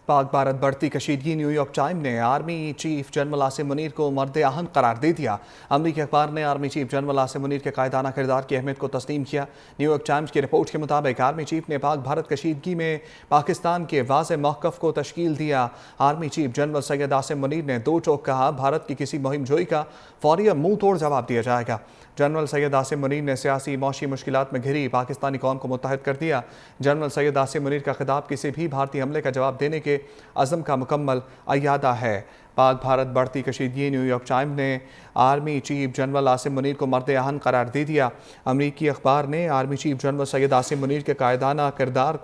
पाक भारत बढ़ती कशीदगी। New York time ने army chief general Asim Munir को मर्द आहन करार दे दिया। अमरीकी अखबार ने army chief general Asim Munir के कायदाना किरदार की अहमियत को तस्लीम किया। न्यूयॉर्क टाइम्स की रिपोर्ट के मुताबिक आर्मी चीफ ने पाक भारत कशीदगी में पाकिस्तान के वाज़े मौक़िफ़ को तश्कील दिया। Army chief general Syed Asim Munir ने दो टोक कहा, भारत की किसी मुहिम जोई का फौरी और मुंह तोड़ जवाब दिया जाएगा। जनरल सैयद आसिम मुनीर ने सियासी मौशी मुश्किलात में घिरी पाकिस्तानी कौम को मुत्तहद कर दिया। जनरल सैयद आसिम मुनीर का खिताब किसी भी भारतीय हमले का जवाब देने के अज़म का मुकम्मल अयादा है। पाक भारत बढ़ती कशीदगी। न्यूयॉर्क टाइम्स ने army chief general Asim Munir को मर्द आहन करार दे दिया। अमरीकी अखबार ने army chief general Syed Asim Munir के कायदाना किरदार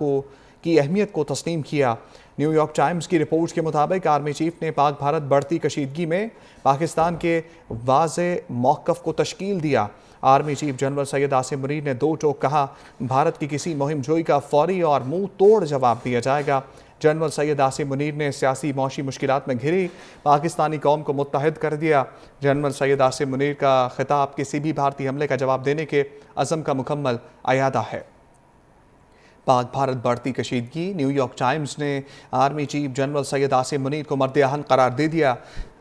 की अहमियत को तस्लीम किया। न्यूयॉर्क टाइम्स की रिपोर्ट के मुताबिक आर्मी चीफ ने पाक भारत बढ़ती कशीदगी में पाकिस्तान के वाज़े मौक़िफ़ को तश्कील दिया। Army chief general Syed Asim Munir ने दो टोक कहा, भारत की किसी मुहिम जोई का फौरी और मुंह तोड़ जवाब दिया जाएगा। जनरल सैयद आसिम मुनीर ने सियासी मौशी मुश्किलात में घिरी पाकिस्तानी कौम को मुत्तहद कर दिया। जनरल सैयद आसिम मुनीर का खिताब किसी भी भारतीय हमले का जवाब देने के अज़म का मुकम्मल अयादा है। पाक भारत बढ़ती कशीदगी। न्यूयॉर्क टाइम्स ने army chief general Syed Asim Munir को मर्द आहन करार दे दिया।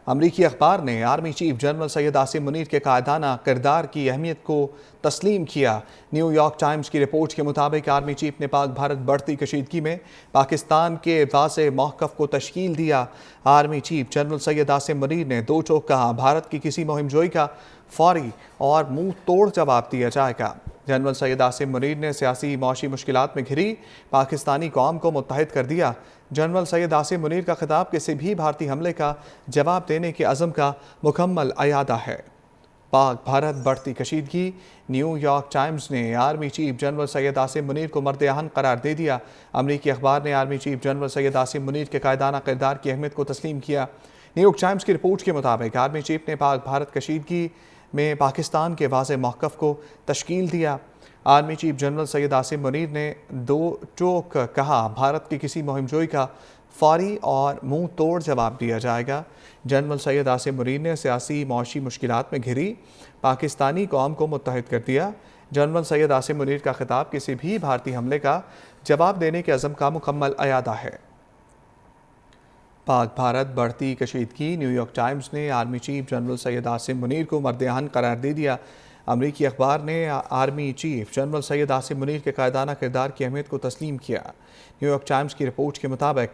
अमरीकी अखबार ने army chief general Syed Asim Munir के कायदाना किरदार की अहमियत को तस्लीम किया। न्यूयॉर्क टाइम्स की रिपोर्ट के मुताबिक आर्मी चीफ ने पाक भारत बढ़ती कशीदगी में पाकिस्तान के वाज़े मौक़िफ़ को तश्कील दिया। Army chief general Syed Asim Munir ने दो टोक कहा, भारत की किसी मुहिम जोई का फौरी और मुंह तोड़ जवाब दिया जाएगा। जनरल सैयद आसिम मुनीर ने सियासी मौशी मुश्किलात में घिरी पाकिस्तानी कौम को मुत्तहद कर दिया। जनरल सैयद आसिम मुनीर का खिताब किसी भी भारतीय हमले का जवाब देने के अज़म का मुकम्मल अयादा है। पाक भारत बढ़ती कशीदगी। न्यूयॉर्क टाइम्स ने army chief general Syed Asim Munir को मर्द आहन करार दे दिया। अमरीकी अखबार ने army chief general Syed Asim Munir के कायदाना किरदार की अहमियत को तस्लीम किया। न्यूयॉर्क टाइम्स की रिपोर्ट के मुताबिक आर्मी चीफ ने पाक भारत कशीदगी में पाकिस्तान के वाज़े मौक़िफ़ को तश्कील दिया। Army chief general Syed Asim Munir ने दो टोक कहा, भारत की किसी मुहिम जोई का फौरी और मुंह तोड़ जवाब दिया जाएगा। जनरल सैयद आसिम मुनीर ने सियासी मौशी मुश्किलात में घिरी पाकिस्तानी कौम को मुत्तहद कर दिया। जनरल सैयद आसिम मुनीर का खिताब किसी भी भारतीय हमले का जवाब देने के अज़म का मुकम्मल अयादा है। पाक भारत बढ़ती कशीदगी। न्यूयॉर्क टाइम्स ने army chief general Syed Asim Munir को मर्द आहन करार दे दिया। अमरीकी अखबार ने army chief general Syed Asim Munir के कायदाना किरदार की अहमियत को तस्लीम किया। न्यूयॉर्क टाइम्स की रिपोर्ट के मुताबिक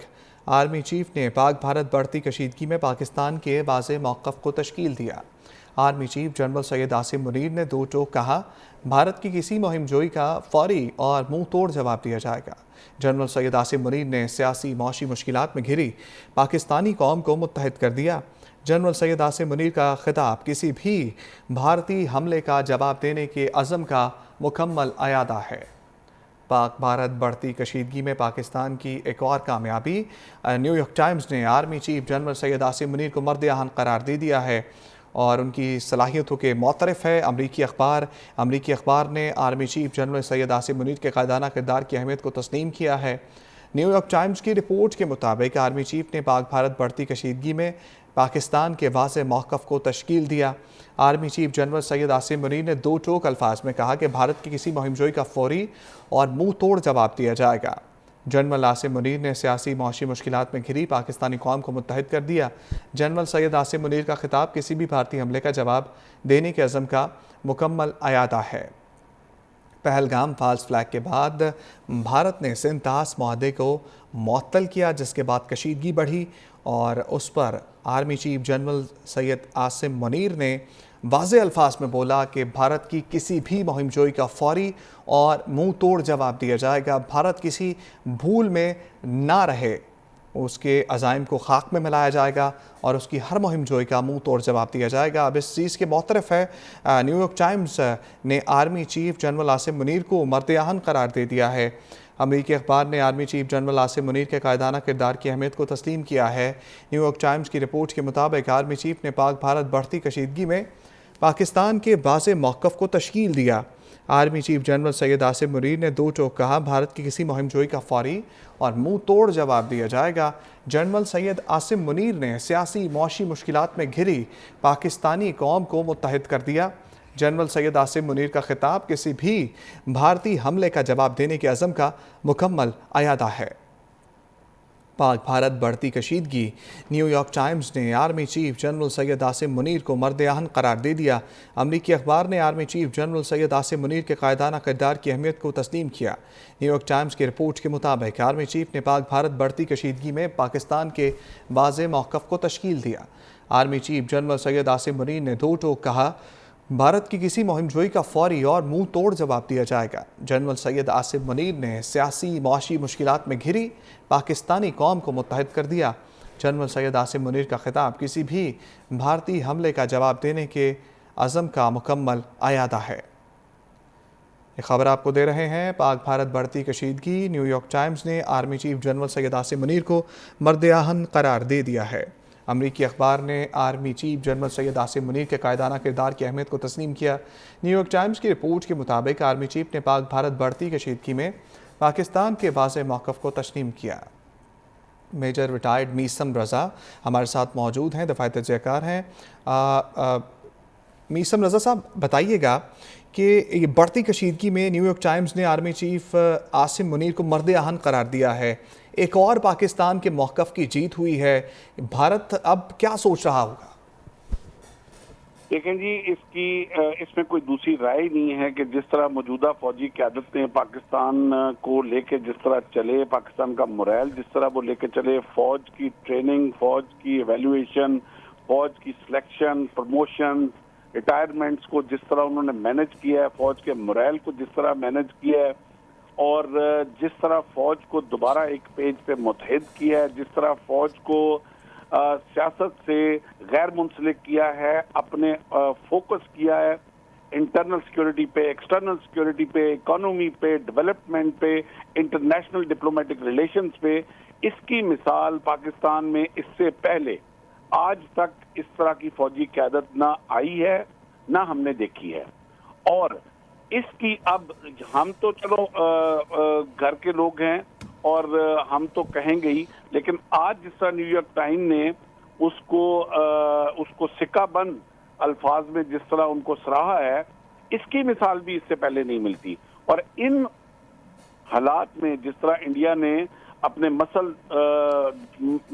आर्मी चीफ ने पाक भारत बढ़ती कशीदगी में पाकिस्तान के वाज़े मौक़िफ़ को तश्कील दिया। Army chief general Syed Asim Munir ने दो टोक कहा, भारत की किसी मुहिम जोई का फौरी और मुंह तोड़ जवाब दिया जाएगा। जनरल सैयद आसिम मुनीर ने सियासी मौशी मुश्किलात में घिरी पाकिस्तानी कौम को मुत्तहद कर दिया। जनरल सैयद आसिम मुनीर का खिताब किसी भी भारतीय हमले का जवाब देने के अज़म का मुकम्मल अयादा है। पाक भारत बढ़ती कशीदगी में पाकिस्तान की एक और कामयाबी। न्यूयॉर्क टाइम्स ने army chief general Syed Asim Munir को मर्द आहन करार दे दिया है और उनकी सलाहियतों के मोतरफ़ है। अमरीकी अखबार ने army chief general Syed Asim Munir के कायदाना किरदार की अहमियत को तस्लीम किया है। न्यूयॉर्क टाइम्स की रिपोर्ट के मुताबिक आर्मी चीफ ने पाक भारत बढ़ती कशीदगी में पाकिस्तान के वाज़े मौक़िफ़ को तश्कील दिया। Army chief general Syed Asim Munir ने दो टोक अल्फाज में कहा कि भारत की किसी मुहिम जोई का फौरी और मुंह तोड़ जवाब दिया जाएगा। जनरल आसिम मुनीर ने सियासी मौशी मुश्किलात में घिरी पाकिस्तानी कौम को मुत्तहद कर दिया। जनरल सैयद आसिम मुनीर का खिताब किसी भी भारतीय हमले का जवाब देने के अज़म का मुकम्मल अयादा है। पहलगाम फॉल्स फ्लैग के बाद भारत ने सिंतास मुआहदे को मुअत्तल किया, जिसके बाद कशीदगी बढ़ी और उस पर army chief general Syed Asim Munir ने वाज़े अल्फाज में बोला कि भारत की किसी भी मुहिम जोई का फौरी और मुंह तोड़ जवाब दिया जाएगा। भारत किसी भूल में ना रहे, उसके अज़ाइम को खाक में मिलाया जाएगा और उसकी हर मुहिम जोई का मुंह तोड़ जवाब दिया जाएगा। अब इस चीज़ के मोतरफ़ है न्यूयॉर्क टाइम्स ने army chief general Asim Munir को मर्द आहन करार दे दिया है। अमरीकी अखबार ने army chief general Asim Munir के कायदाना किरदार की अहमियत को तस्लीम किया है। न्यूयॉर्क टाइम्स की रिपोर्ट के मुताबिक आर्मी चीफ ने पाक भारत बढ़ती कशीदगी में पाकिस्तान के वाज़े मौक़िफ़ को तश्कील दिया। Army chief general Syed Asim Munir ने दो टोक कहा, भारत की किसी मुहिम जोई का फौरी और मुंह तोड़ जवाब दिया जाएगा। जनरल सैयद आसिम मुनीर ने सियासी मौशी मुश्किलात में घिरी पाकिस्तानी कौम को मुत्तहद कर दिया। जनरल सैयद आसिम मुनीर का खिताब किसी भी भारतीय हमले का जवाब देने के अज़म का मुकम्मल अयादा है। पाक भारत बढ़ती कशीदगी। न्यूयॉर्क टाइम्स ने army chief general Syed Asim Munir को मर्द आहन करार दे दिया। अमरीकी अखबार ने army chief general Syed Asim Munir के कायदाना किरदार की अहमियत को तस्लीम किया। न्यूयॉर्क टाइम्स की रिपोर्ट के मुताबिक आर्मी चीफ ने पाक भारत बढ़ती कशीदगी में पाकिस्तान के वाज़े मौक़िफ़ को तश्कील दिया। Army chief general Syed Asim Munir ने दो टोक कहा, भारत की किसी मुहिमजोई का फौरी और मुंह तोड़ जवाब दिया जाएगा। जनरल सैयद आसिम मुनीर ने सियासी मुआशी मुश्किलात में घिरी पाकिस्तानी कौम को मुत्तहद कर दिया। जनरल सैयद आसिम मुनीर का खिताब किसी भी भारतीय हमले का जवाब देने के अज़म का मुकम्मल अयादा है। ये खबर आपको दे रहे हैं पाक भारत बढ़ती कशीदगी। न्यूयॉर्क टाइम्स ने army chief general Syed Asim Munir को मर्द आहन करार दे दिया है। अमरीकी अखबार ने army chief general Syed Asim Munir के कायदाना किरदार की अहमियत को तस्लीम किया। न्यूयॉर्क टाइम्स की रिपोर्ट के मुताबिक आर्मी चीफ ने पाक भारत बढ़ती कशीदगी में पाकिस्तान के वाज़े मौक़िफ़ को तस्लीम किया। मेजर रिटायर्ड मीसम रज़ा हमारे साथ मौजूद हैं, दफ़ाए तजज़ियाकार हैं। मीसम रज़ा साहब, बताइएगा कि ये बढ़ती कशीदगी में न्यूयॉर्क टाइम्स ने आर्मी चीफ आसिम मुनीर को मर्द आहन करार दिया है। एक और पाकिस्तान के मौक़िफ़ की जीत हुई है। भारत अब क्या सोच रहा होगा? देखें जी, इसमें कोई दूसरी राय नहीं है कि जिस तरह मौजूदा फौजी क़यादत ने पाकिस्तान को लेके जिस तरह चले, पाकिस्तान का मोरल जिस तरह वो लेके चले, फौज की ट्रेनिंग, फौज की एवेल्युएशन, फौज की सिलेक्शन, प्रमोशन, रिटायरमेंट्स को जिस तरह उन्होंने मैनेज किया है, फौज के मोरल को जिस तरह मैनेज किया है और जिस तरह फौज को दोबारा एक पेज पे मुतहद किया है, जिस तरह फौज को सियासत से गैर मुंसलिक किया है, अपने फोकस किया है इंटरनल सिक्योरिटी पे, एक्सटर्नल सिक्योरिटी पे, इकोनॉमी पे, डेवलपमेंट पे, इंटरनेशनल डिप्लोमेटिक रिलेशंस पे, इसकी मिसाल पाकिस्तान में इससे पहले आज तक इस तरह की फौजी क़यादत ना आई है ना हमने देखी है। और इसकी अब हम तो चलो घर के लोग हैं और हम तो कहेंगे ही, लेकिन आज जिस तरह न्यूयॉर्क टाइम ने उसको सिक्काबंद अल्फाज में जिस तरह उनको सराहा है, इसकी मिसाल भी इससे पहले नहीं मिलती। और इन हालात में जिस तरह इंडिया ने अपने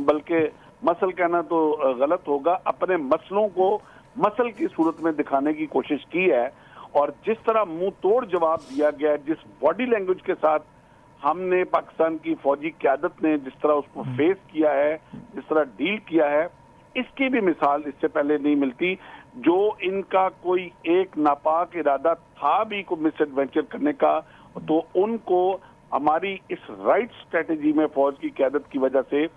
बल्कि मसल कहना तो गलत होगा, अपने मसलों को मसल की सूरत में दिखाने की कोशिश की है और जिस तरह मुंह तोड़ जवाब दिया गया है, जिस बॉडी लैंग्वेज के साथ हमने पाकिस्तान की फौजी क़यादत ने जिस तरह उसको फेस किया है, जिस तरह डील किया है, इसकी भी मिसाल इससे पहले नहीं मिलती। जो इनका कोई एक नापाक इरादा था भी को मिस एडवेंचर करने का, तो उनको हमारी इस राइट स्ट्रेटेजी में फौज की क़यादत की वजह से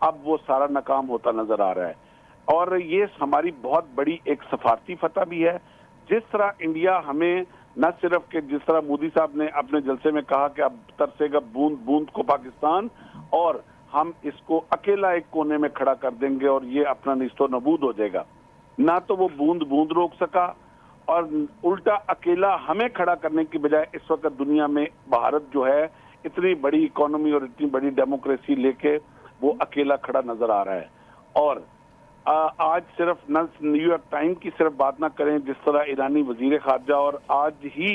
अब वो सारा नाकाम होता नजर आ रहा है। और ये हमारी बहुत बड़ी एक सफारती फतह भी है। जिस तरह इंडिया हमें न सिर्फ कि जिस तरह मोदी साहब ने अपने जलसे में कहा कि अब तरसेगा बूंद बूंद को पाकिस्तान और हम इसको अकेला एक कोने में खड़ा कर देंगे और ये अपना निस्तो नबूद हो जाएगा, ना तो वो बूंद बूंद रोक सका और उल्टा अकेला हमें खड़ा करने की बजाय इस वक्त दुनिया में भारत जो है इतनी बड़ी इकोनॉमी और इतनी बड़ी डेमोक्रेसी लेके वो अकेला खड़ा नजर आ रहा है। और आज सिर्फ न न्यूयॉर्क टाइम की सिर्फ बात ना करें, जिस तरह ईरानी वजीर खारजा और आज ही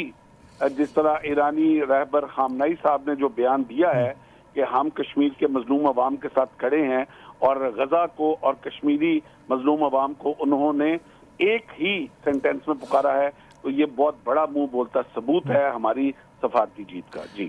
जिस तरह ईरानी रहबर खामनेई साहब ने जो बयान दिया है कि हम कश्मीर के मजलूम अवाम के साथ खड़े हैं और गजा को और कश्मीरी मजलूम अवाम को उन्होंने एक ही सेंटेंस में पुकारा है, तो ये बहुत बड़ा मुंह बोलता सबूत है हमारी सफारती जीत का। जी।